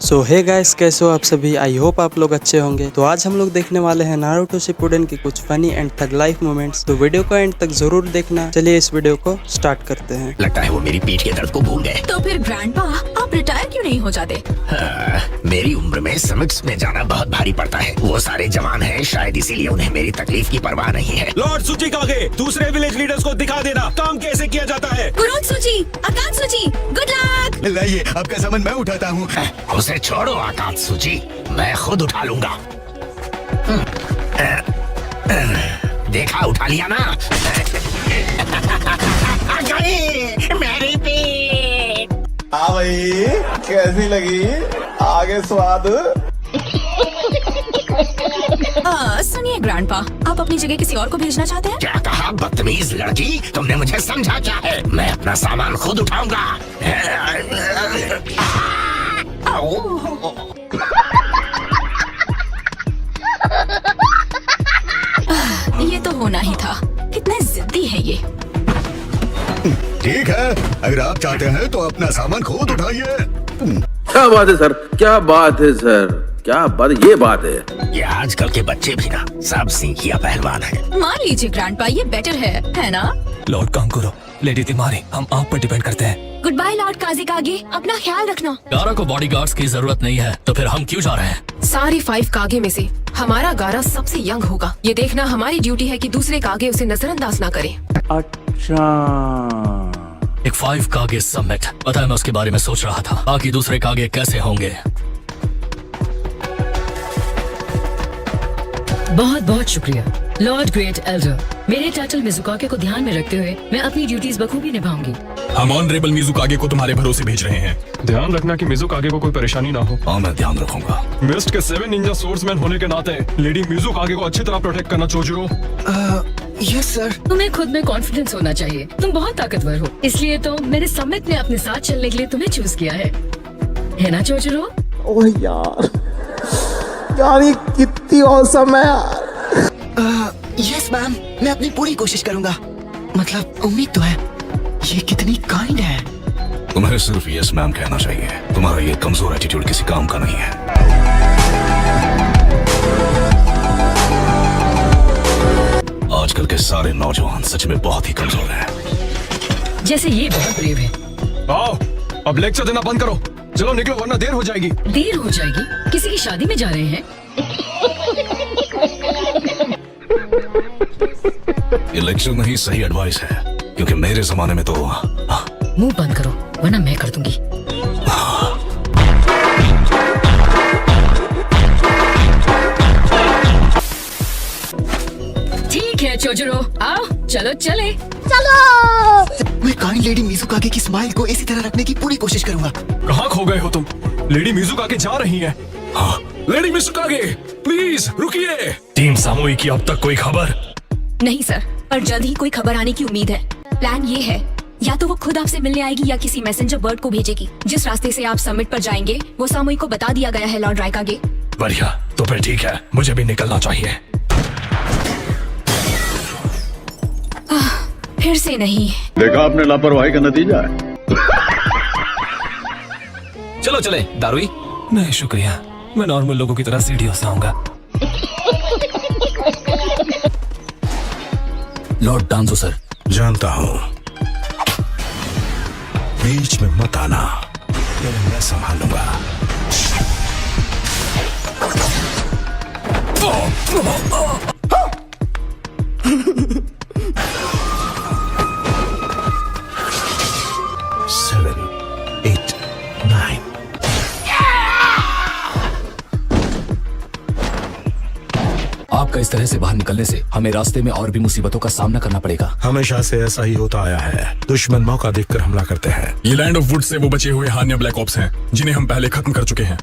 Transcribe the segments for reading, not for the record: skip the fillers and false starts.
सो hey guys, कैसे हो आप सभी। आई होप आप लोग अच्छे होंगे। तो आज हम लोग देखने वाले हैं नारुतो शिपुडेन की कुछ funny and tug life moments. तो वीडियो को एंड तक जरूर देखना। चलिए इस वीडियो को स्टार्ट करते हैं। लगता है वो मेरी पीठ के दर्द को भूल गए। तो फिर ग्रैंडपा आप रिटायर क्यों नहीं हो जाते? मेरी उम्र में समिट्स में जाना बहुत भारी पड़ता है। वो सारे जवान हैं, शायद इसीलिए उन्हें मेरी तकलीफ की परवाह नहीं है। लॉर्ड सूची कागे, दूसरे विलेज लीडर्स को दिखा देना काम कैसे किया जाता है। कुरोन सूची, आकाश सूची, गुड लक। लाइए, आपका सामान मैं उठाता हूँ। उसे छोड़ो आकाश सूची, मैं खुद उठा लूंगा। देखा, उठा लिया ना। आ गई मेरी पीठ। हाँ भाई, कैसी लगी? आगे स्वाद। सुनिए ग्रैंडपा, आप अपनी जगह किसी और को भेजना चाहते हैं? क्या कहा बदतमीज लड़की, तुमने मुझे समझा क्या है? मैं अपना सामान खुद उठाऊंगा। ये तो होना ही था। कितने जिद्दी है ये। ठीक है, अगर आप चाहते हैं तो अपना सामान खुद उठाइए। क्या बात है सर, क्या बात है सर, क्या बात, ये बात है। ये आजकल के बच्चे भी ना सब सिंकिया पहलवान है। मान लीजिए ग्रैंडपा, ये बेटर है ना? लॉर्ड कांकुरो, लेडी तिमारी, हम आप पर डिपेंड करते हैं। गुड बाय लॉर्ड काज़िकागे, अपना ख्याल रखना। गारा को बॉडीगार्ड्स की जरूरत नहीं है, तो फिर हम क्यों जा रहे हैं? सारी 5 कागे में से हमारा गारा सबसे यंग होगा। ये देखना हमारी ड्यूटी है कि दूसरे कागे उसे नजरअंदाज ना करें। अच्छा, एक 5 कागे समिट, पता है मैं उसके बारे में सोच रहा था। बाकी दूसरे कागे कैसे होंगे? बहुत बहुत शुक्रिया लॉर्ड ग्रेट एल्डर। मेरे टाइटल मिजुकागे को ध्यान में रखते हुए मैं अपनी ड्यूटीज बखूबी निभाऊंगी। हम ऑनरेबल मिजुकागे को तुम्हारे भरोसे भेज रहे हैं। ध्यान रखना कि मिजुकागे को कोई परेशानी ना हो। हाँ, मैं ध्यान रखूंगा। मिस्ट के 7 निंजा सोर्समैन होने के नाते लेडी मिजुकागे को अच्छी तरह प्रोटेक्ट करना चोजरो। Yes sir. तुम्हें खुद में कॉन्फिडेंस होना चाहिए, तुम बहुत ताकतवर हो, इसलिए तो मैंने समिट में अपने साथ चलने के लिए तुम्हें चूज किया है ना चोजरो? ओह यार, ये कितनी औसम है यार। यस मैम, मैं अपनी पूरी कोशिश करूंगा। मतलब उम्मीद तो है। ये कितनी काइंड है। तुम्हें सिर्फ यस मैम कहना चाहिए। तुम्हारा ये कमजोर एटीट्यूड किसी काम का नहीं है। आजकल के सारे नौजवान सच में बहुत ही कमजोर हैं। जैसे ये बहुत ब्रेव है। आओ, अब लेक्चर देना बंद करो। चलो निकलो वरना देर हो जाएगी। देर हो जाएगी? किसी की शादी में जा रहे हैं? ये लेक्चर नहीं, सही एडवाइस है, क्योंकि मेरे जमाने में तो मुंह बंद करो वरना मैं कर दूंगी। ठीक है चोजरो, आओ चलो चले। मैं काइंड लेडी मिजुकागे की स्माइल को इसी तरह रखने की पूरी कोशिश करूंगा। कहाँ खो गए हो तुम? लेडी मिजुकागे जा रही हैं। हाँ, लेडी मिजुकागे प्लीज रुकिए। टीम सामूही की अब तक कोई खबर? नहीं सर, पर जल्द ही कोई खबर आने की उम्मीद है। प्लान ये है, या तो वो खुद आपसे मिलने आएगी या किसी मैसेंजर बर्ड को भेजेगी। जिस रास्ते से आप समिट पर जाएंगे वो सामूही को बता दिया गया है लॉर्ड रायकागे। बढ़िया, तो फिर ठीक है, मुझे भी निकलना चाहिए। फिर से नहीं। देखा आपने लापरवाही का नतीजा है। चलो चले दारुई। नहीं शुक्रिया, मैं नॉर्मल लोगों की तरह सीढ़ियों से आऊंगा। Lord डांजो sir. जानता हूँ, बीच में मत आना, मैं संभालूंगा। आपका इस तरह से बाहर निकलने से हमें रास्ते में और भी मुसीबतों का सामना करना पड़ेगा। हमेशा से ऐसा ही होता आया है। दुश्मन मौका देखकर हमला करते हैं। ये लैंड ऑफ वुड से वो बचे हुए हान्या ब्लैक ऑप्स हैं, जिन्हें हम पहले खत्म कर चुके हैं।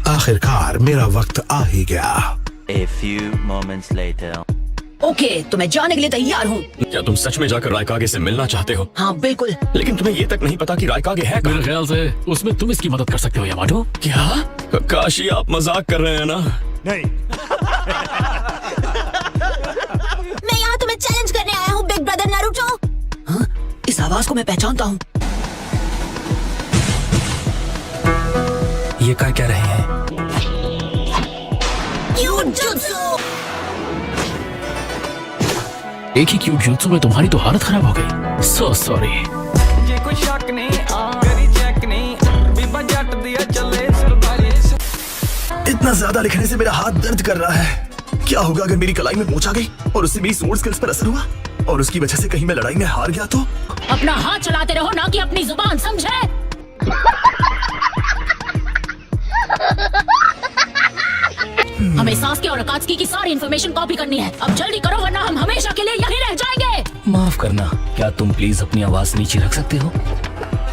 आखिरकार मेरा वक्त आ ही गया। A few moments later. Okay, तो मैं जाने के लिए तैयार हूँ। क्या तुम सच में जाकर रायकागे से मिलना चाहते हो? हाँ बिल्कुल। लेकिन तुम्हें ये तक नहीं पता कि रायकागे है कहाँ? मेरे ख्याल से उसमें तुम इसकी मदद कर सकते हो यामाटो। क्या काशी, आप मजाक कर रहे हैं ना? नहीं। मैं यहाँ तुम्हें चैलेंज करने आया हूँ बिग ब्रदर नारुतो। हाँ, इस आवाज को मैं पहचानता हूँ। ये क्या रहे हैं? एक ही क्यूट जुत्सु में तुम्हारी तो हालत खराब हो गई। So sorry. इतना ज्यादा लिखने से मेरा हाथ दर्द कर रहा है। क्या होगा अगर मेरी कलाई में मोच आ गई और उससे मेरी सोर्ड स्किल्स पर असर हुआ और उसकी वजह से कहीं मैं लड़ाई में हार गया तो? अपना हाथ चलाते रहो ना कि अपनी जुबान, समझे? हमें सास्के और अकात्सुकी की सारी इन्फॉर्मेशन कॉपी करनी है। अब जल्दी करो वरना हम हमेशा के लिए यहीं रह जाएंगे। माफ करना, क्या तुम प्लीज अपनी आवाज नीचे रख सकते हो?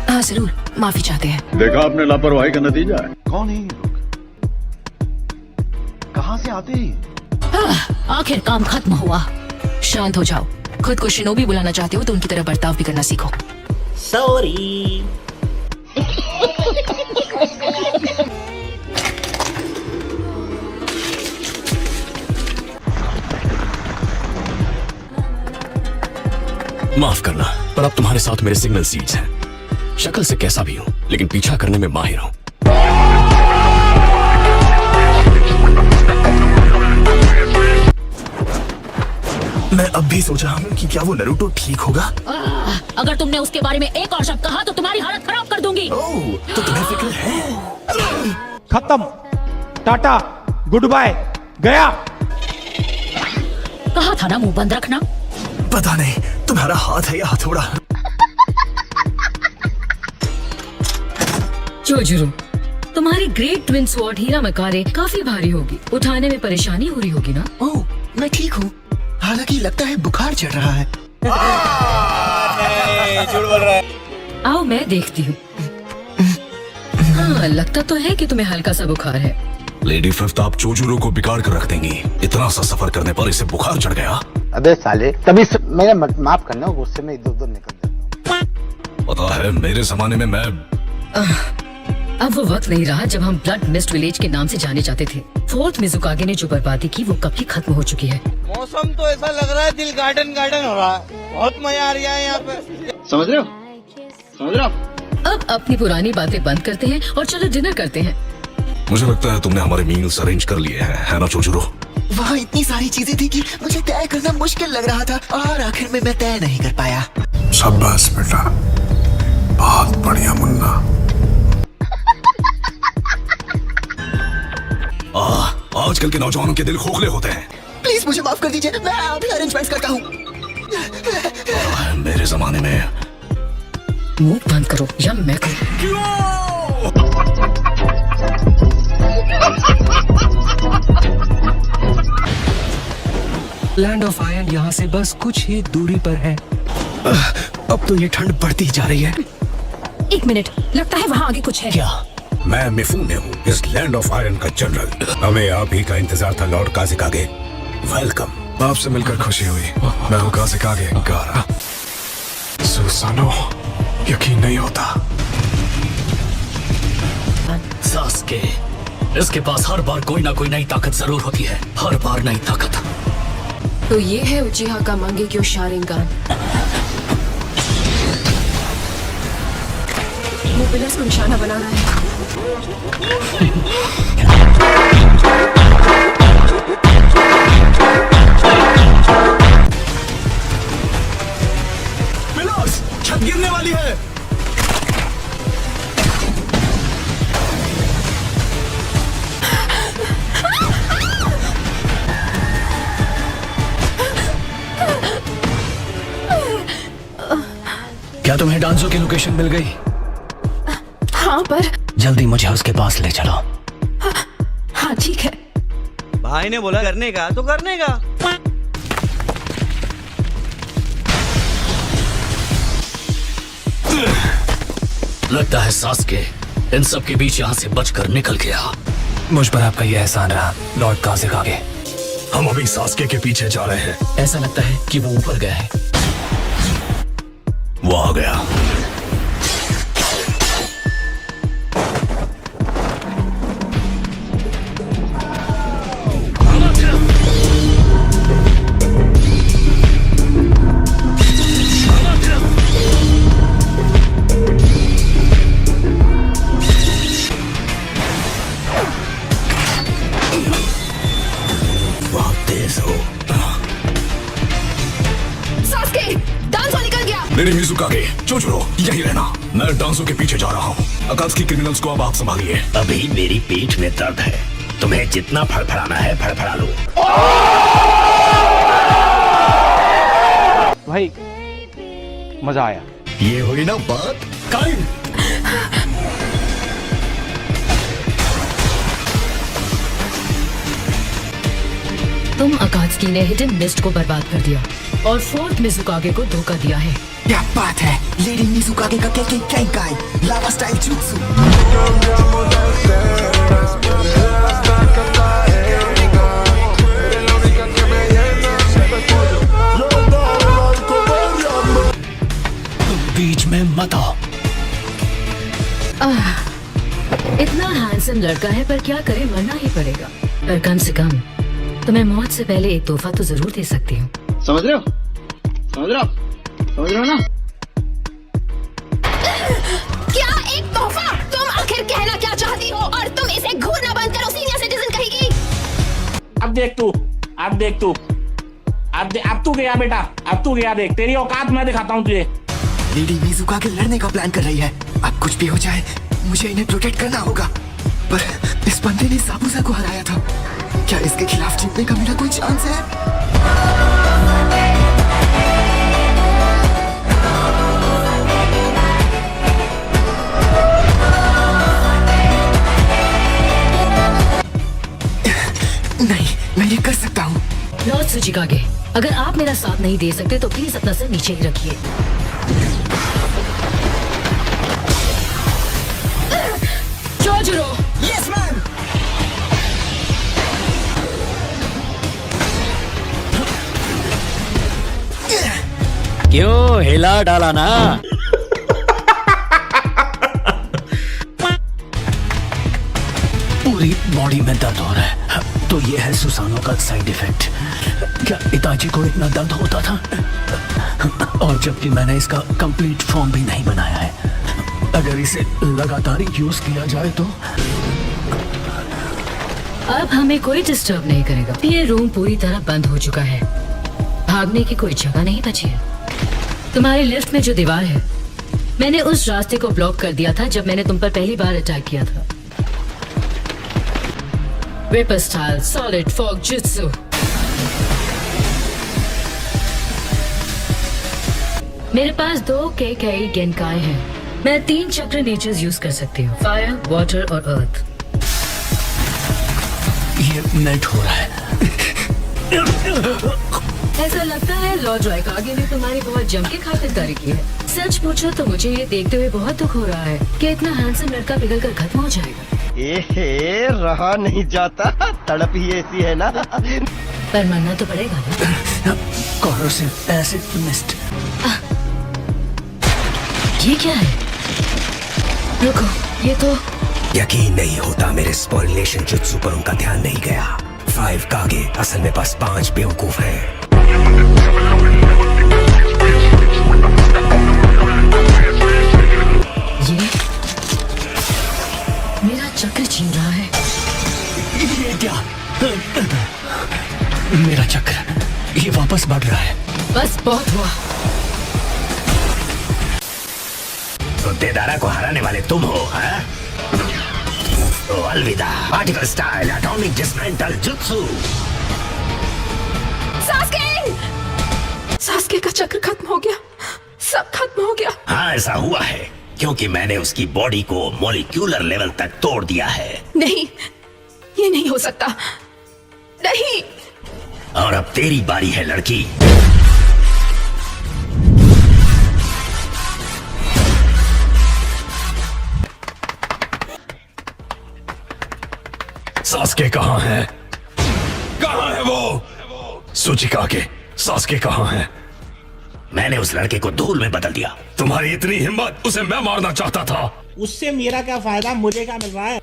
हाँ जरूर, माफी चाहते हैं। देखा आपने लापरवाही का नतीजा है। कौन है ये लोग? कहाँ से आते हैं? आखिर काम खत्म हुआ। शांत हो जाओ। खुद को शिनोबी बुलाना चाहते हो तो उनकी तरह बर्ताव भी करना सीखो। सॉरी। माफ करना, पर अब तुम्हारे साथ मेरे सिग्नल सीड्स हैं। शक्ल से कैसा भी हूँ, लेकिन पीछा करने में माहिर हूँ। मैं अब भी सोच रहा हूँ कि क्या वो नारुतो ठीक होगा। अगर तुमने उसके बारे में एक और शब्द कहा तो तुम्हारी हालत खराब कर दूंगी। ओह, तो तुम्हें फिक्र है? खत्म, टाटा, गुड बाय, गया। कहा था ना मुंह बंद रखना। पता नहीं तुम्हारा हाथ है या हथौड़ा। जोजुरो, तुम्हारी ग्रेट ट्विन स्वॉर्ड हीरा मकारे काफी भारी होगी। उठाने में परेशानी हो रही होगी ना? ओह, मैं ठीक हूँ। हालांकि लगता है बुखार चढ़ रहा है। झूठ बोल रहा है। आओ मैं देखती हूँ। हाँ, लगता तो है कि तुम्हें हल्का सा बुखार है। लेडी फिफ्थ, आप जोजुरो को बिगाड़ कर रख देंगी। इतना सा सफर करने पर इसे बुखार चढ़ गया। अबे साले, तभी मेरा माफ करना, गुस्से में इधर उधर निकल जाता हूँ। पता है मेरे जमाने में मैं अब वो वक्त नहीं रहा जब हम ब्लड मिस्ट विलेज के नाम से जाने जाते थे। फोर्थ मिजुकागे ने जो बर्बादी की वो कब की खत्म हो चुकी है। मौसम तो ऐसा लग रहा है दिल गार्डन गार्डन हो रहा है। बहुत मजा आ रहा है यहाँ पे। समझ रहे हो? समझ रहे हो? अब अपनी पुरानी बातें बंद करते हैं और चलो डिनर करते हैं। मुझे लगता है तुमने हमारे मील्स अरेंज कर लिए हैं, है ना जोजुरो? वहाँ इतनी सारी चीजें थी कि मुझे तय करना मुश्किल लग रहा था और आखिर में मैं तय नहीं कर पाया। शाबाश बेटा, बहुत बढ़िया मुन्ना। आजकल के नौजवानों के दिल खोखले होते हैं। प्लीज मुझे माफ कर दीजिए, मैं अभी अरेंजमेंट्स करता हूँ। मेरे जमाने में मुंह बंद करो या मैं करूँ। लैंड ऑफ आयरन यहाँ से बस कुछ ही दूरी पर है। अब तो ये ठंड बढ़ती जा रही है। एक मिनट, लगता है वहाँ आगे कुछ है। क्या? मैं मिफूने हूँ, इस लैंड ऑफ आयरन का जनरल। हमें आप ही का इंतजार था लॉर्ड काज़िकागे। वेलकम। आपसे मिलकर खुशी हुई। मैं हूँ काज़िकागे गारा। सुसानो, यकीन नहीं होता। सास्के, इसके पास हर बार कोई ना कोई नई ताकत जरूर होती है। हर बार नई ताकत। तो ये है उचिहा का मंगेक्यो शारिंगान। वो पिलर्स को निशाना बना रहा है। पिलर्स, छत गिरने वाली है। क्या तुम्हें डांसो की लोकेशन मिल गई? हाँ, पर जल्दी मुझे उसके पास ले चलो। हाँ ठीक है। भाई ने बोला करने का तो करने का। लगता है सास्के इन सब के बीच यहाँ से बचकर निकल गया। मुझ पर आपका यह एहसान रहा लॉर्ड काज़िकागे। हम अभी सास्के के पीछे जा रहे हैं। ऐसा लगता है कि वो ऊपर गया है। वो आ गया। लेडी मिज़ुकागे, जोजोरो, यही रहना। मैं डांसो के पीछे जा रहा हूँ। अकात्सुकी क्रिमिनल्स को अब आप संभालिए। अभी मेरी पीठ में दर्द है, तुम्हें जितना फड़फड़ाना है फड़फड़ा लो। भाई मजा आया। ये हुई ना बात काइन। तुम अकात्सुकी ने हिडन मिस्ट को बर्बाद कर दिया और फोर्थ मिज़ुकागे को धोखा दिया है। क्या बात है, लेडी मिज़ुकागे का केंकाई लावा स्टाइल जुत्सु। बीच में मत आओ। इतना हैंडसम लड़का है, पर क्या करे, मरना ही पड़ेगा। पर कम से कम तुम्हें मौत से पहले एक तोहफा तो जरूर दे सकती हूँ। समझ रहे हो, समझ रहे हो, समझ रहे हो ना? क्या एक तोहफा? तुम आखिर कहना क्या चाहती हो? और तुम इसे घूरना बंद करो, सीनियर सिटीजन कहेगी। अब देख तू, अब देख तू, अब तू गया बेटा, अब तू गया। देख तेरी औकात मैं दिखाता हूँ तुझे। लेडी मिज़ुकागे लड़ने का प्लान कर रही है। अब कुछ भी हो जाए मुझे इन्हें प्रोटेक्ट करना होगा। पर इस बंदे ने साबुसा को हराया था, क्या इसके खिलाफ जीतने का मेरा कोई चांस है? नहीं, मैं ये कर सकता हूँ। लॉर्ड त्सुचिकागे, अगर आप मेरा साथ नहीं दे सकते तो प्लीज अपना सर नीचे ही रखिए। जोजोरो, यस मैम। क्यों हिला डाला ना? पूरी बॉडी में दर्द हो रहा है, तो ये है सुसानो का साइड इफेक्ट। क्या इताची को इतना दर्द होता था? और जबकि मैंने इसका कंप्लीट फॉर्म भी नहीं बनाया है। अगर इसे लगातार यूज किया जाए तो अब हमें कोई डिस्टर्ब नहीं करेगा। ये रूम पूरी तरह बंद हो चुका है, भागने की कोई जगह नहीं बची है। तुम्हारे लिफ्ट में जो दीवार है, मैंने उस रास्ते को ब्लॉक कर दिया था जब मैंने तुम पर पहली बार अटैक किया था। Vapour style solid fog jutsu. मेरे पास 2 केकाई गेनकाई हैं। मैं 3 चक्र नेचर्स यूज कर सकती हूँ, फायर, वाटर और अर्थ। ये मेल्ट हो रहा है। ऐसा लगता है लॉर्ड राइकागे ने तुम्हारी बहुत जम के खातिरदारी की है। सच पूछो तो मुझे ये देखते हुए बहुत दुख हो रहा है कि इतना हैंडसम लड़का पिघल कर खत्म हो जाएगा। रहा नहीं जाता, तड़प ही ऐसी है ना। पर मरना तो पड़ेगा ना। Corrosive acid mist. ये क्या है? रुको, ये तो यकीन नहीं होता मेरे स्पॉइलेशन जुत्सु पर उनका ध्यान नहीं गया। 5 कागे असल में बस 5 बेवकूफ हैं। ये मेरा चक्र छीन रहा है। ये क्या? मेरा चक्र ये वापस बढ़ रहा है। बस बहुत हुआ। तो देदारा को हराने वाले तुम हो, हाँ? तो अलविदा particle style atomic dismantle jutsu. Sasuke का चक्र खत्म हो गया, सब खत्म हो गया। हाँ, ऐसा हुआ है क्योंकि मैंने उसकी बॉडी को मॉलिक्यूलर लेवल तक तोड़ दिया है। नहीं, ये नहीं हो सकता, नहीं। और अब तेरी बारी है लड़की। सास्के कहाँ है? कहाँ है वो? त्सुचिकागे, सास्के कहाँ है? मैंने उस लड़के को धूल में बदल दिया। तुम्हारी इतनी हिम्मत, उसे मैं मारना चाहता था। उससे मेरा क्या फायदा, मुझे क्या मिल रहा है?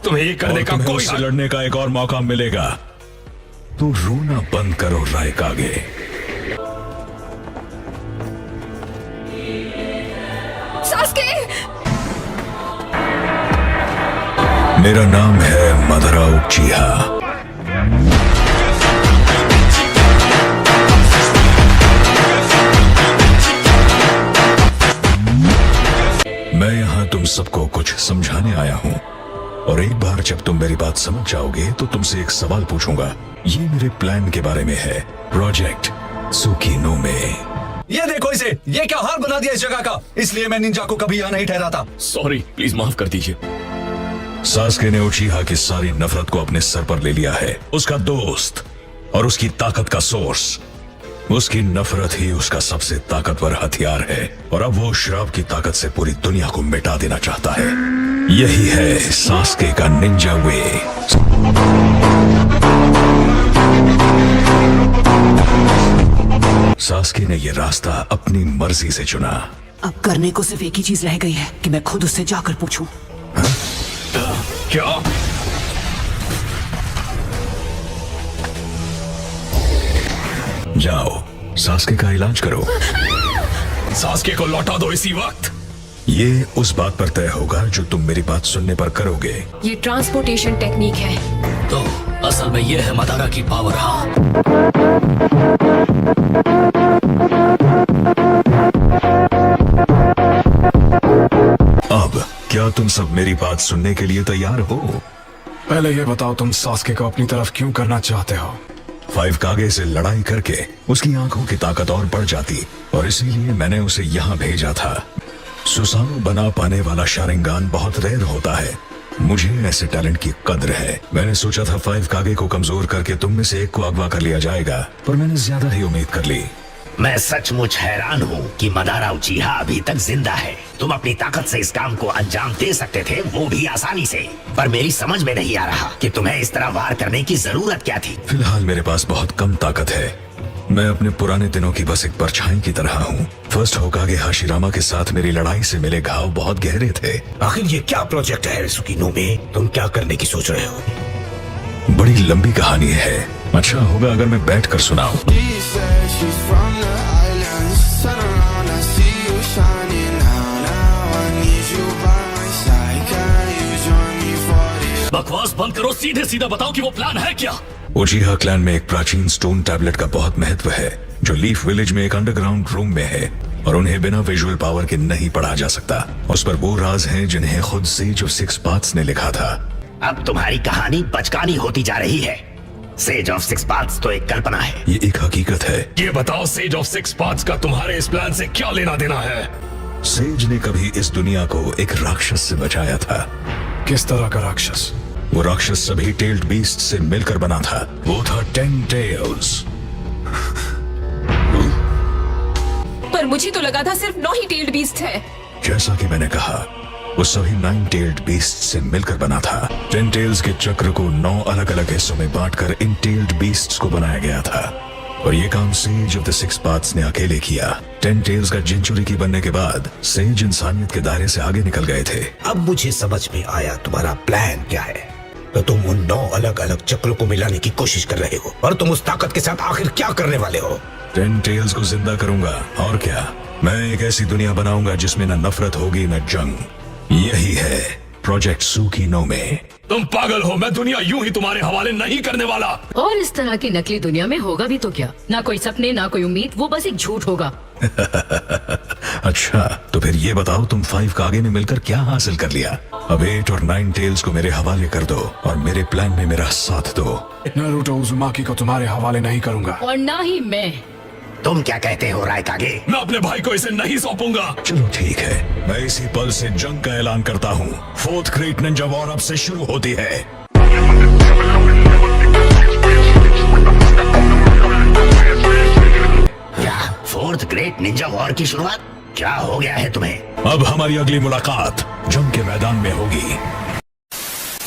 तुम्हें ये करने का कोई उससे लड़ने का एक और मौका मिलेगा। तू रोना बंद करो राइकागे। सास्के! मेरा नाम है मदरा उचिहा। मैं यहाँ तुम सबको कुछ समझाने आया हूँ, और एक बार जब तुम मेरी बात समझ जाओगे तो तुमसे एक सवाल पूछूंगा। ये मेरे प्लान के बारे में है, प्रोजेक्ट सुकीनो में। ये देखो इसे, ये क्या हाल बना दिया इस जगह का। इसलिए मैं निंजा को कभी यहाँ नहीं ठहराता। सॉरी, प्लीज माफ कर दीजिए। सास्के ने उचिहा की सारी नफरत को अपने सर पर ले लिया है। उसका दोस्त और उसकी ताकत का सोर्स, उसकी नफरत ही उसका सबसे ताकतवर हथियार है, और अब वो श्राप की ताकत से पूरी दुनिया को मिटा देना चाहता है। यही है सास्के का निंजा वे। सास्के ने ये रास्ता अपनी मर्जी से चुना। अब करने को सिर्फ एक ही चीज रह गई है कि मैं खुद उससे जाकर पूछूं। क्या? जाओ, सास्के का इलाज करो। सास्के को लौटा दो इसी वक्त। ये उस बात पर तय होगा जो तुम मेरी बात सुनने पर करोगे। ये ट्रांसपोर्टेशन टेक्निक है। तो असल में ये है मदारा की पावर। हाँ, अब क्या तुम सब मेरी बात सुनने के लिए तैयार हो? पहले ये बताओ, तुम सास्के को अपनी तरफ क्यों करना चाहते हो? 5 कागे से लड़ाई करके उसकी आंखों की ताकत और बढ़ जाती, और इसीलिए मैंने उसे यहाँ भेजा था। सुसानो बना पाने वाला शारिंगान बहुत रेयर होता है। मुझे ऐसे टैलेंट की कद्र है। मैंने सोचा था 5 कागे को कमजोर करके तुम में से एक को अगवा कर लिया जाएगा, पर मैंने ज्यादा ही उम्मीद कर ली। मैं सचमुच हैरान हूँ कि मदारा उचिहा अभी तक जिंदा है। तुम अपनी ताकत से इस काम को अंजाम दे सकते थे, वो भी आसानी से। पर मेरी समझ में नहीं आ रहा कि तुम्हें इस तरह वार करने की जरूरत क्या थी। फिलहाल मेरे पास बहुत कम ताकत है। मैं अपने पुराने दिनों की बस एक परछाई की तरह हूँ। फर्स्ट होकागे हाशिरामा के साथ मेरी लड़ाई से मिले घाव बहुत गहरे थे। आखिर ये क्या प्रोजेक्ट है सुकीनो में? तुम क्या करने की सोच रहे हो? बड़ी लंबी कहानी है। अच्छा होगा अगर मैं बैठ कर सुनाऊं। बकवास बंद करो, सीधे सीधा बताओ कि वो प्लान है क्या? उचिहा क्लैन में एक प्राचीन स्टोन टैबलेट का बहुत महत्व है, जो लीफ विलेज में एक अंडरग्राउंड रूम में है, और उन्हें बिना विजुअल पावर के नहीं पढ़ा जा सकता। उस पर वो राज हैं जिन्हें खुद सेज ऑफ 6 पाथ्स ने लिखा था। अब तुम्हारी कहानी बचकानी होती जा रही है। सेज ऑफ 6 पाथ्स तो एक कल्पना है। ये एक हकीकत है। ये बताओ, सेज ऑफ 6 पाथ्स का तुम्हारे इस प्लान से क्या लेना देना है? सेज ने कभी इस दुनिया को एक राक्षस से बचाया था। किस तरह का राक्षस? वो राक्षस सभी टेल्ड बीस्ट से मिलकर बना था। वो था 10 टेल्स। पर मुझे तो लगा था सिर्फ 9 ही टेल्ड बीस्ट है। जैसा कि मैंने कहा, वो सभी 9 टेल्ड बीस्ट से मिलकर बना था। 10 टेल्स के चक्र को 9 अलग अलग हिस्सों में बांटकर इन टेल्ड बीस्ट्स को बनाया गया था, और ये काम सेज ऑफ द 6 पाथ्स ने अकेले किया। 10 टेल्स का जिंचुरिकी बनने के बाद सेज इंसानियत के दायरे से आगे निकल गए थे। अब मुझे समझ में आया तुम्हारा प्लान क्या है। तो तुम उन 9 अलग अलग चक्रों को मिलाने की कोशिश कर रहे हो, और तुम उस ताकत के साथ आखिर क्या करने वाले हो? 10 टेल्स को जिंदा करूंगा, और क्या। मैं एक ऐसी दुनिया बनाऊंगा जिसमें न नफरत होगी न जंग। यही है प्रोजेक्ट सुकीनो में। तुम पागल हो, मैं दुनिया यूं ही तुम्हारे हवाले नहीं करने वाला। और इस तरह की नकली दुनिया में होगा भी तो क्या? ना कोई सपने, ना कोई उम्मीद, वो बस एक झूठ होगा। अच्छा, तो फिर ये बताओ, तुम 5 कागे ने मिलकर क्या हासिल कर लिया? अब 8 और 9 टेल्स को मेरे हवाले कर दो, और मेरे प्लान में मेरा साथ दो। नारुतो उज़ुमाकी को तुम्हारे हवाले नहीं करूंगा। और ना ही मैं। तुम क्या कहते हो रायकागे? मैं अपने भाई को इसे नहीं सौंपूंगा। चलो ठीक है, मैं इसी पल से जंग का ऐलान करता हूँ। 4th ग्रेट निंजा वॉर अब से शुरू होती है। क्या 4th ग्रेट निंजा वॉर की शुरुआत? क्या हो गया है तुम्हें? अब हमारी अगली मुलाकात जंग के मैदान में होगी।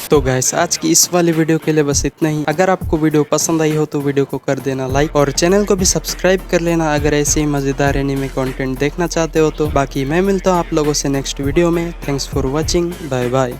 तो गाइस, आज की इस वाली वीडियो के लिए बस इतना ही। अगर आपको वीडियो पसंद आई हो तो वीडियो को कर देना लाइक, और चैनल को भी सब्सक्राइब कर लेना अगर ऐसे ही मजेदार एनीमे कंटेंट देखना चाहते हो तो। बाकी मैं मिलता हूँ आप लोगों से नेक्स्ट वीडियो में। Thanks for watching, bye bye.